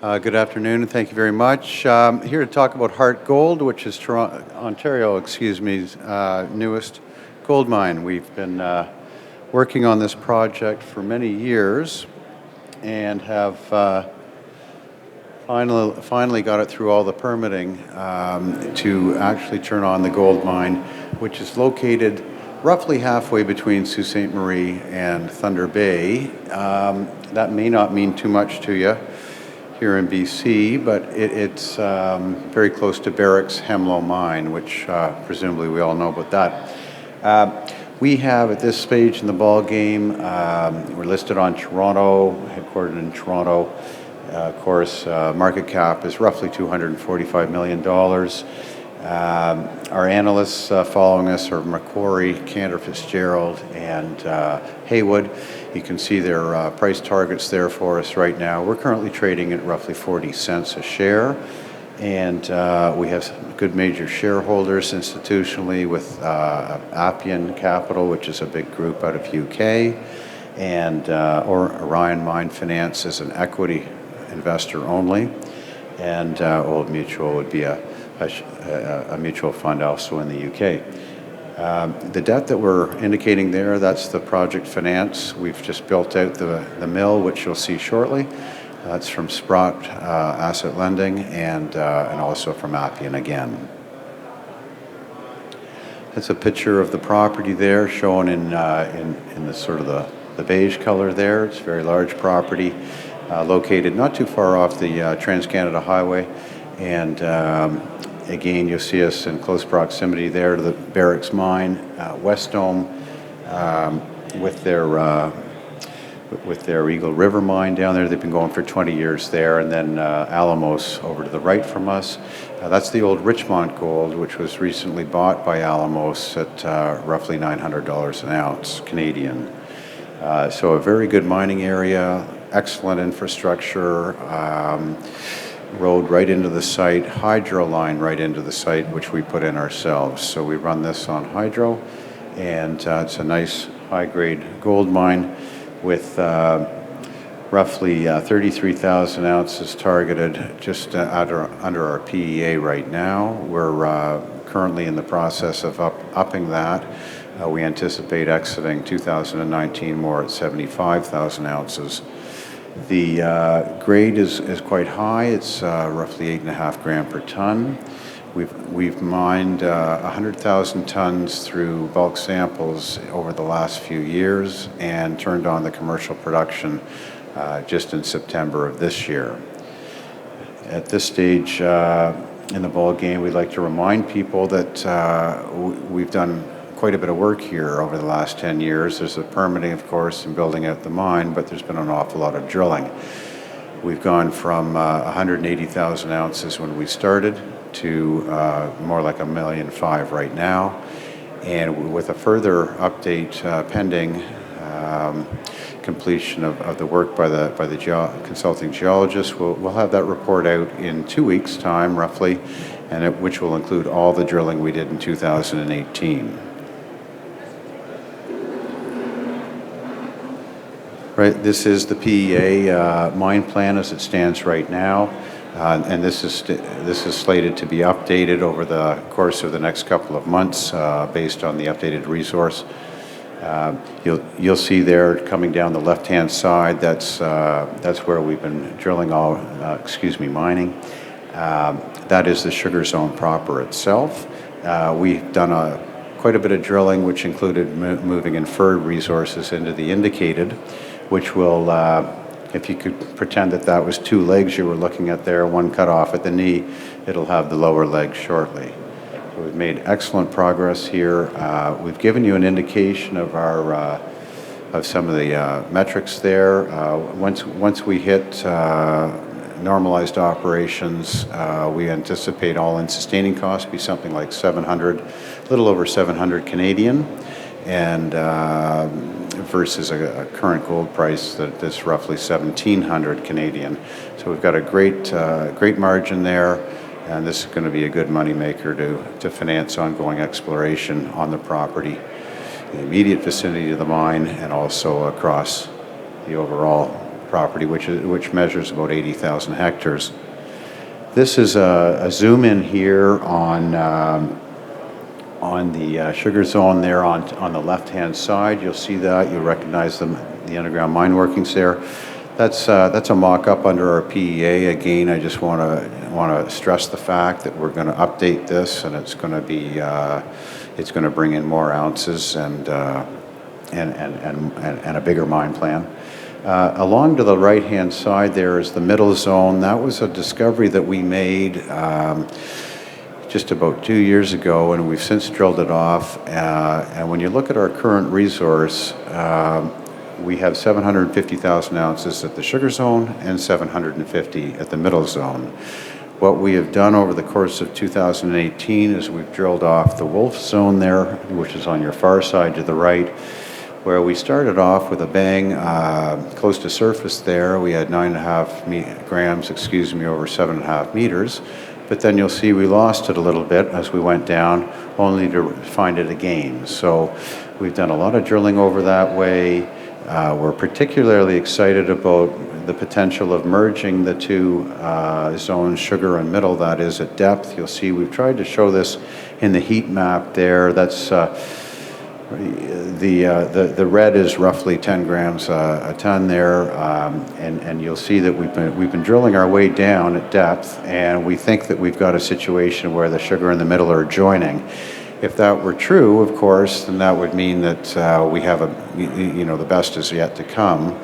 Good afternoon, and thank you very much. Here to talk about Harte Gold, which is Ontario's newest gold mine. We've been working on this project for many years and have finally got it through all the permitting to actually turn on the gold mine, which is located roughly halfway between Sault Ste. Marie and Thunder Bay. That may not mean too much to you here in BC, but it's very close to Barrick's Hemlo mine, which presumably we all know about that. We have, at this stage in the ball game, we're listed on Toronto, headquartered in Toronto. Of course, market cap is roughly $245 million. Our analysts following us are Macquarie, Cantor Fitzgerald, and Haywood. You can see their price targets there for us right now. We're currently trading at roughly 40 cents a share, and we have some good major shareholders institutionally with Appian Capital, which is a big group out of UK, and Orion Mine Finance is an equity investor only, and Old Mutual would be a mutual fund also in the UK. The debt that we're indicating there, that's the project finance. We've just built out the mill, which you'll see shortly. That's from Sprott Asset Lending and also from Appian again. That's a picture of the property there, shown in the sort of the beige color there. It's a very large property, located not too far off the Trans-Canada Highway, and again, you'll see us in close proximity there to the Barrick's mine, West Dome, with their Eagle River mine down there. They've been going for 20 years there, and then Alamos over to the right from us. That's the old Richmont Gold, which was recently bought by Alamos at roughly $900 an ounce Canadian. So a very good mining area, excellent infrastructure. Road right into the site, hydro line right into the site, which we put in ourselves. So we run this on hydro, and it's a nice high-grade gold mine with roughly 33,000 ounces targeted just under our PEA right now. We're currently in the process of upping that. We anticipate exiting 2019 more at 75,000 ounces. The grade is quite high. It's roughly 8.5 gram per ton. We've mined 100,000 tons through bulk samples over the last few years and turned on the commercial production just in September of this year. At this stage in the ball game, we'd like to remind people that we've done quite a bit of work here over the last 10 years. There's the permitting, of course, and building out the mine, but there's been an awful lot of drilling. We've gone from 180,000 ounces when we started to more like 1.5 million right now. And with a further update pending completion of the work by the consulting geologist, we'll have that report out in 2 weeks' time, roughly, and which will include all the drilling we did in 2018. Right, this is the PEA mine plan as it stands right now, and this is slated to be updated over the course of the next couple of months based on the updated resource. You'll see there coming down the left-hand side. That's where we've been drilling mining. That is the sugar zone proper itself. We've done quite a bit of drilling, which included moving inferred resources into the indicated, which will, if you could pretend that was two legs you were looking at there, one cut off at the knee, it'll have the lower leg shortly. So we've made excellent progress here. We've given you an indication of of some of the metrics there. Once we hit normalized operations, we anticipate all-in sustaining costs be something like a little over 700 Canadian, and versus a current gold price that's roughly 1,700 Canadian. So we've got a great margin there, and this is going to be a good money maker to finance ongoing exploration on the property, the immediate vicinity of the mine, and also across the overall property, which measures about 80,000 hectares. This is a zoom in here on the sugar zone there on the left-hand side. You'll see that. You'll recognize the underground mine workings there. That's a mock-up under our PEA. Again, I just want to stress the fact that we're going to update this, and it's going to be it's going to bring in more ounces and a bigger mine plan. Along to the right-hand side there is the middle zone. That was a discovery that we made just about 2 years ago, and we've since drilled it off. And when you look at our current resource, we have 750,000 ounces at the sugar zone and 750 at the middle zone. What we have done over the course of 2018 is we've drilled off the Wolf zone there, which is on your far side to the right, where we started off with a bang close to surface there. We had 9.5 grams, over 7.5 meters. But then you'll see we lost it a little bit as we went down, only to find it again. So we've done a lot of drilling over that way. We're particularly excited about the potential of merging the two zones, sugar and middle, that is at depth. You'll see we've tried to show this in the heat map there. That's the red is roughly 10 grams a ton there, and you'll see that we've been drilling our way down at depth, and we think that we've got a situation where the sugar and the middle are joining. If that were true, of course, then that would mean that we have the best is yet to come,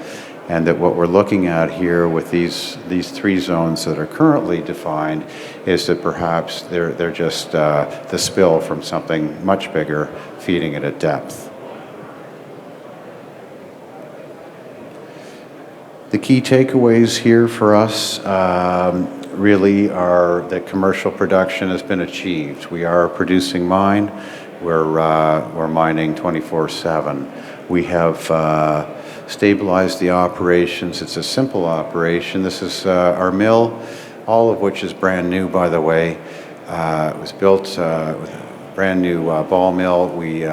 and that what we're looking at here with these three zones that are currently defined is that perhaps they're just the spill from something much bigger feeding it at depth. The key takeaways here for us really are that commercial production has been achieved. We are a producing mine. We're mining 24/7. We have stabilized the operations. It's a simple operation. This is our mill, all of which is brand new, by the way. It was built with a brand new ball mill. We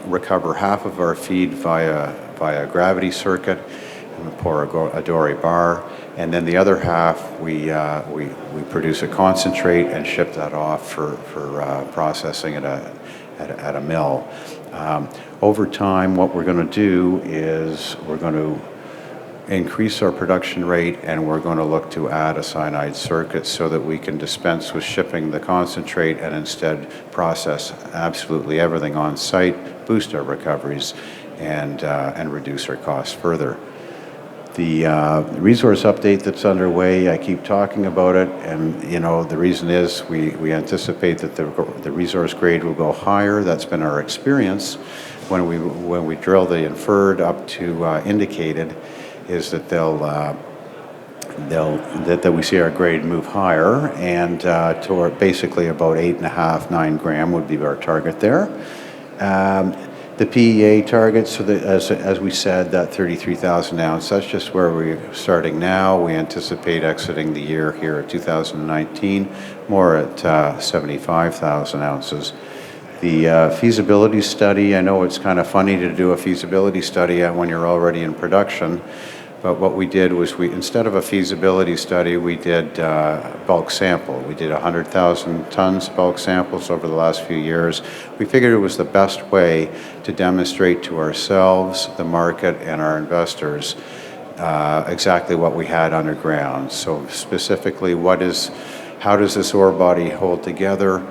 recover half of our feed via gravity circuit, and we pour a dory bar, and then the other half we produce a concentrate and ship that off for processing at a mill. Over time, what we're going to do is we're going to increase our production rate, and we're going to look to add a cyanide circuit so that we can dispense with shipping the concentrate and instead process absolutely everything on site, boost our recoveries, and reduce our costs further. The resource update that's underway, I keep talking about it, and the reason is we anticipate that the resource grade will go higher. That's been our experience when we drill the inferred up to indicated, is that that we see our grade move higher, and toward basically about 8.5, 9 gram would be our target there. The PEA target, so that as we said, that 33,000 ounce, that's just where we're starting now. We anticipate exiting the year here at 2019 more at 75,000 ounces. The feasibility study, I know it's kind of funny to do a feasibility study when you're already in production, but what we did was instead of a feasibility study, we did bulk sample. We did 100,000 tons bulk samples over the last few years. We figured it was the best way to demonstrate to ourselves, the market, and our investors exactly what we had underground. So specifically, how does this ore body hold together?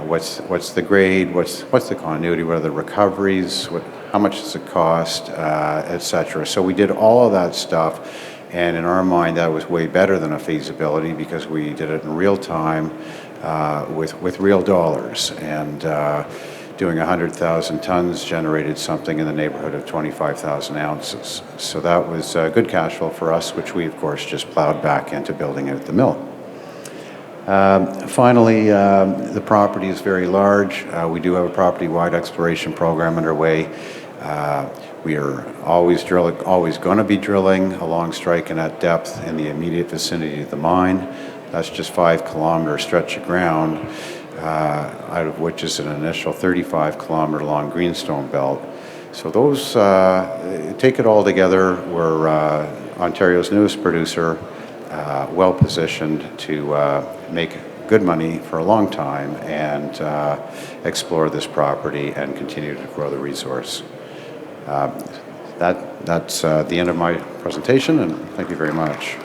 What's the grade? What's the continuity? What are the recoveries? How much does it cost, etc. So we did all of that stuff, and in our mind, that was way better than a feasibility because we did it in real time with real dollars. And doing 100,000 tons generated something in the neighborhood of 25,000 ounces. So that was good cash flow for us, which we, of course, just plowed back into building it at the mill. Finally, the property is very large. We do have a property-wide exploration program underway. We are always going to be drilling along strike and at depth in the immediate vicinity of the mine. That's just 5 kilometer stretch of ground, out of which is an initial 35 kilometer long greenstone belt. So those, take it all together, we're Ontario's newest producer, well positioned to make good money for a long time and explore this property and continue to grow the resource. That's the end of my presentation, and thank you very much.